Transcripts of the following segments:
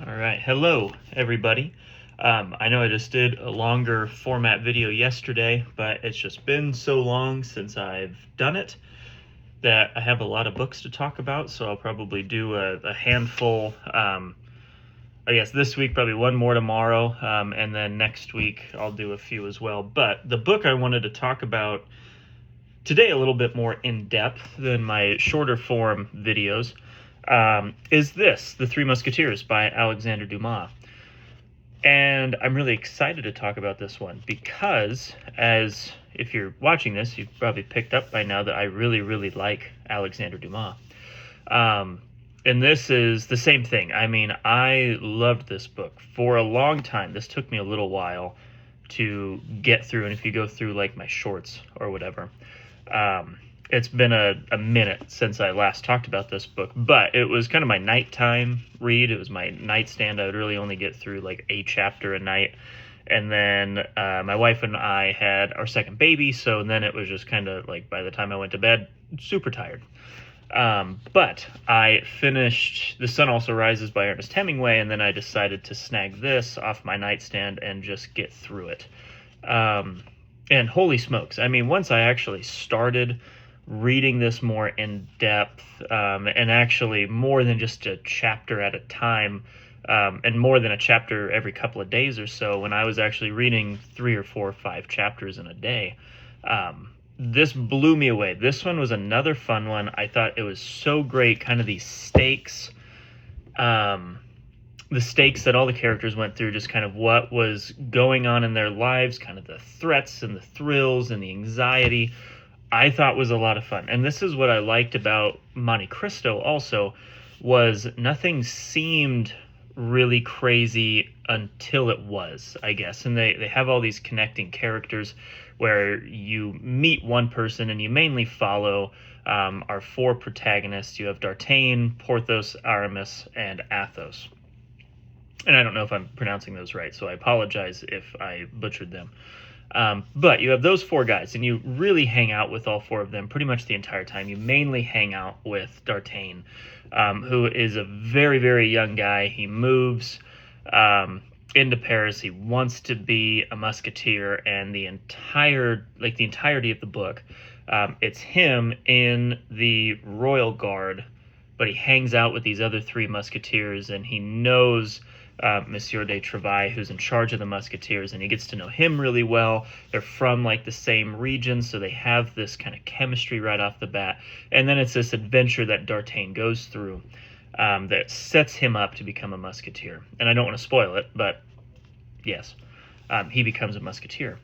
All right. Hello, everybody. I know I just did a longer format video yesterday, but it's just been so long since I've done it that I have a lot of books to talk about, so I'll probably do a handful. I guess this week, probably one more tomorrow, and then next week I'll do a few as well. But the book I wanted to talk about today, a little bit more in depth than my shorter form videos, is this The Three Musketeers by Alexandre Dumas. And I'm really excited to talk about this one because, as if you're watching this, you've probably picked up by now that I really, really like Alexandre Dumas. And this is the same thing. I mean, I loved this book for a long time. This took me a little while to get through, and if you go through like my shorts or whatever, it's been a minute since I last talked about this book, but it was kind of my nighttime read. It was my nightstand. I would really only get through like a chapter a night. And then my wife and I had our second baby, so then it was just kind of like by the time I went to bed, super tired. But I finished The Sun Also Rises by Ernest Hemingway, and then I decided to snag this off my nightstand and just get through it. And holy smokes, I mean, once I actually started reading this more in depth, and actually more than just a chapter at a time, and more than a chapter every couple of days or so, when I was actually reading 3 or 4 or 5 chapters in a day, this blew me away. This one was another fun one. I thought it was so great, kind of these stakes, the stakes that all the characters went through, just kind of what was going on in their lives, kind of the threats and the thrills and the anxiety, I thought was a lot of fun. And this is what I liked about Monte Cristo also, was nothing seemed really crazy until it was, I guess. And they have all these connecting characters where you meet one person and you mainly follow our 4 protagonists. You have D'Artagnan, Porthos, Aramis, and Athos. And I don't know if I'm pronouncing those right, so I apologize if I butchered them. But you have those 4 guys, and you really hang out with all 4 of them pretty much the entire time. You mainly hang out with D'Artagnan, who is a very, very young guy. He moves into Paris. He wants to be a musketeer, and the entirety of the book, it's him in the Royal Guard, but he hangs out with these other 3 musketeers, and he knows Monsieur de Treville, who's in charge of the Musketeers, and he gets to know him really well. They're from like the same region, so they have this kind of chemistry right off the bat. And then it's this adventure that D'Artagnan goes through that sets him up to become a musketeer. And I don't want to spoil it, but yes, he becomes a musketeer.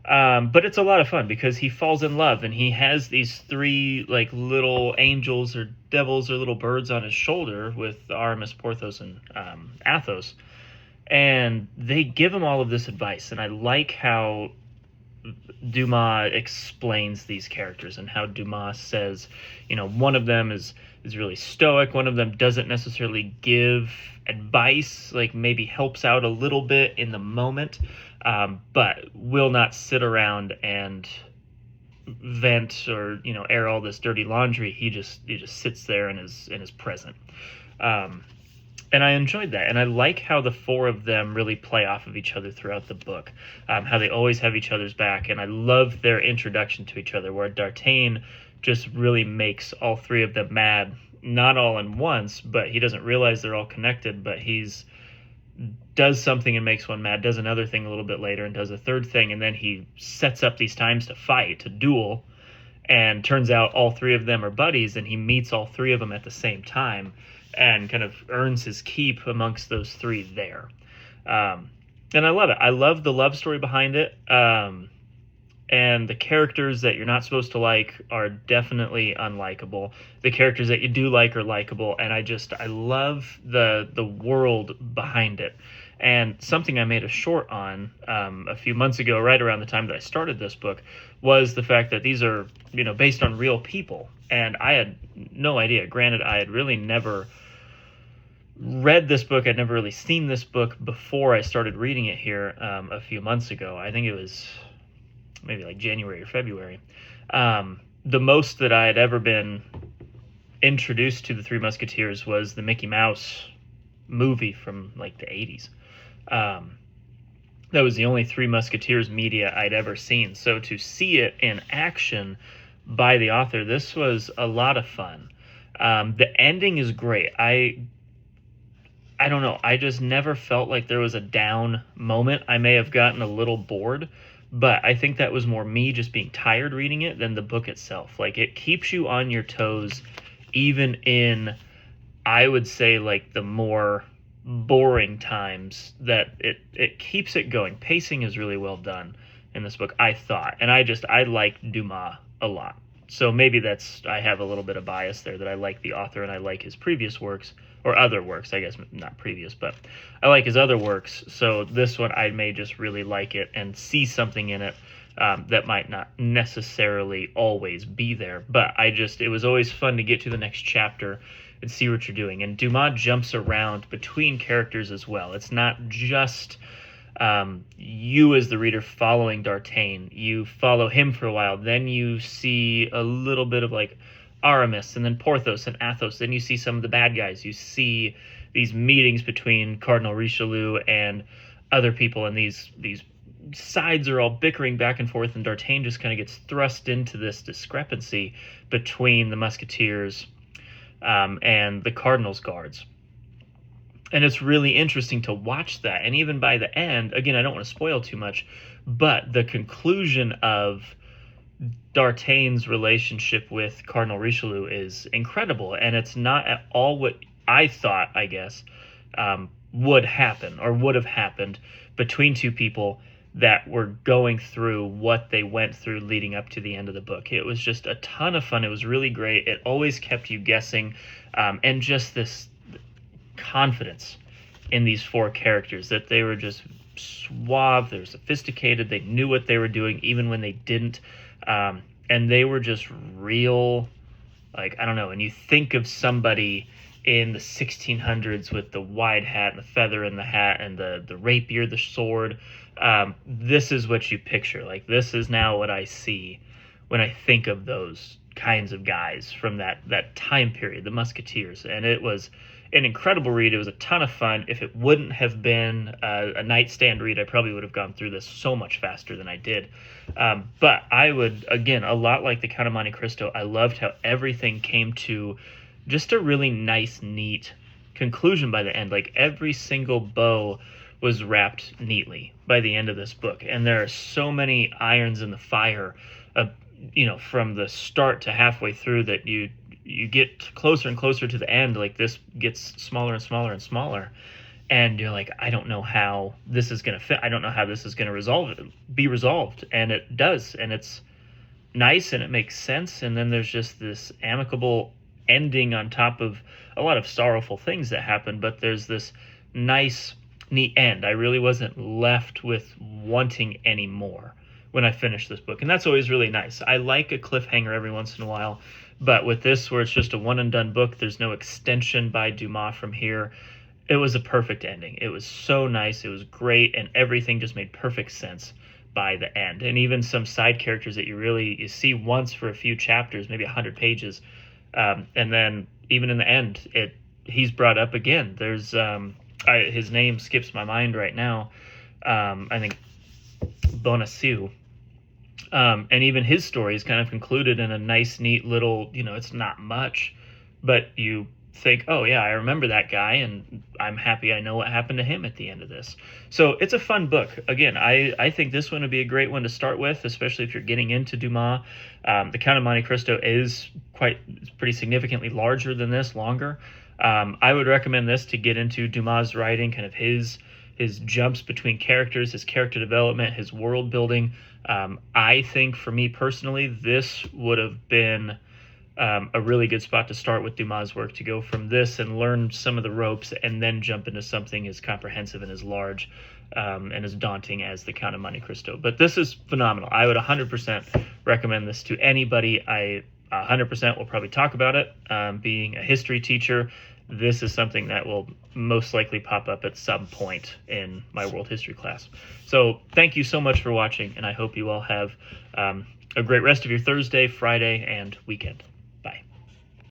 But it's a lot of fun because he falls in love, and he has these 3 like little angels or devils or little birds on his shoulder with Aramis, Porthos, and Athos, and they give him all of this advice. And I like how Dumas explains these characters, and how Dumas says, you know, one of them is really stoic, one of them doesn't necessarily give advice, like maybe helps out a little bit in the moment, but will not sit around and vent or, you know, air all this dirty laundry. He just sits there and is present. And I enjoyed that, and I like how the 4 of them really play off of each other throughout the book, how they always have each other's back, and I love their introduction to each other, where D'Artagnan just really makes all 3 of them mad, not all in once, but he doesn't realize they're all connected, but he's does something and makes one mad, does another thing a little bit later, and does a third thing, and then he sets up these times to fight, to duel, and turns out all 3 of them are buddies, and he meets all 3 of them at the same time, and kind of earns his keep amongst those 3 there. And I love it. I love the love story behind it. And the characters that you're not supposed to like are definitely unlikable. The characters that you do like are likable, and I love the world behind it. And something I made a short on a few months ago, right around the time that I started this book, was the fact that these are, you know, based on real people. And I had no idea. Granted, I had really never read this book. I'd never really seen this book before I started reading it here a few months ago. I think it was maybe like January or February. The most that I had ever been introduced to the Three Musketeers was the Mickey Mouse movie from like the 80s. Um, that was the only Three Musketeers media I'd ever seen. So to see it in action by the author, this was a lot of fun. The ending is great. I don't know. I just never felt like there was a down moment. I may have gotten a little bored, but I think that was more me just being tired reading it than the book itself. Like, it keeps you on your toes, even in, I would say, like the more boring times, that it keeps it going. Pacing is really well done in this book, I thought. And I like Dumas a lot. So maybe I have a little bit of bias there, that I like the author and I like his previous works, or other works, I guess, not previous, but I like his other works. So this one, I may just really like it and see something in it that might not necessarily always be there. But it was always fun to get to the next chapter and see what you're doing. And Dumas jumps around between characters as well. It's not just you as the reader following D'Artagnan. You follow him for a while, then you see a little bit of like Aramis, and then Porthos and Athos. Then you see some of the bad guys. You see these meetings between Cardinal Richelieu and other people, and these sides are all bickering back and forth, and D'Artagnan just kind of gets thrust into this discrepancy between the Musketeers and the Cardinal's guards. And it's really interesting to watch that. And even by the end, again, I don't want to spoil too much, but the conclusion of D'Artagnan's relationship with Cardinal Richelieu is incredible. And it's not at all what I thought, I guess, would happen or would have happened between two people that were going through what they went through leading up to the end of the book. It was just a ton of fun. It was really great. It always kept you guessing, and just this confidence in these four characters, that they were just suave, they were sophisticated, they knew what they were doing even when they didn't, and they were just real, like, I don't know, and you think of somebody in the 1600s with the wide hat and the feather in the hat and the rapier, the sword, this is what you picture. Like, this is now what I see when I think of those kinds of guys from that time period, the Musketeers. And it was an incredible read. It was a ton of fun. If it wouldn't have been a nightstand read, I probably would have gone through this so much faster than I did. But I would, again, a lot like the Count of Monte Cristo, I loved how everything came to just a really nice, neat conclusion by the end. Like, every single bow was wrapped neatly by the end of this book. And there are so many irons in the fire, from the start to halfway through, that you get closer and closer to the end. Like, this gets smaller and smaller and smaller, and you're like, I don't know how this is going to fit. I don't know how this is going to be resolved. And it does, and it's nice, and it makes sense. And then there's just this amicable ending on top of a lot of sorrowful things that happen, but there's this nice, neat end. I really wasn't left with wanting any more when I finished this book, and that's always really nice. I like a cliffhanger every once in a while, but with this, where it's just a one and done book, there's no extension by Dumas from here, it was a perfect ending. It was so nice, it was great, and everything just made perfect sense by the end. And even some side characters that you see once for a few chapters, maybe 100 pages, and then even in the end, he's brought up again. There's his name skips my mind right now. I think Bonacieux. And even his story is kind of concluded in a nice, neat little, it's not much, but you think, oh yeah, I remember that guy, and I'm happy I know what happened to him at the end of this. So it's a fun book. Again, I think this one would be a great one to start with, especially if you're getting into Dumas. The Count of Monte Cristo is pretty significantly larger than this, longer. I would recommend this to get into Dumas' writing, kind of his jumps between characters, his character development, his world building. I think, for me personally, this would have been a really good spot to start with Dumas' work, to go from this and learn some of the ropes, and then jump into something as comprehensive and as large and as daunting as the Count of Monte Cristo. But this is phenomenal. I would 100% recommend this to anybody. I 100% will probably talk about it. Being a history teacher, this is something that will most likely pop up at some point in my world history class. So thank you so much for watching, and I hope you all have a great rest of your Thursday, Friday, and weekend.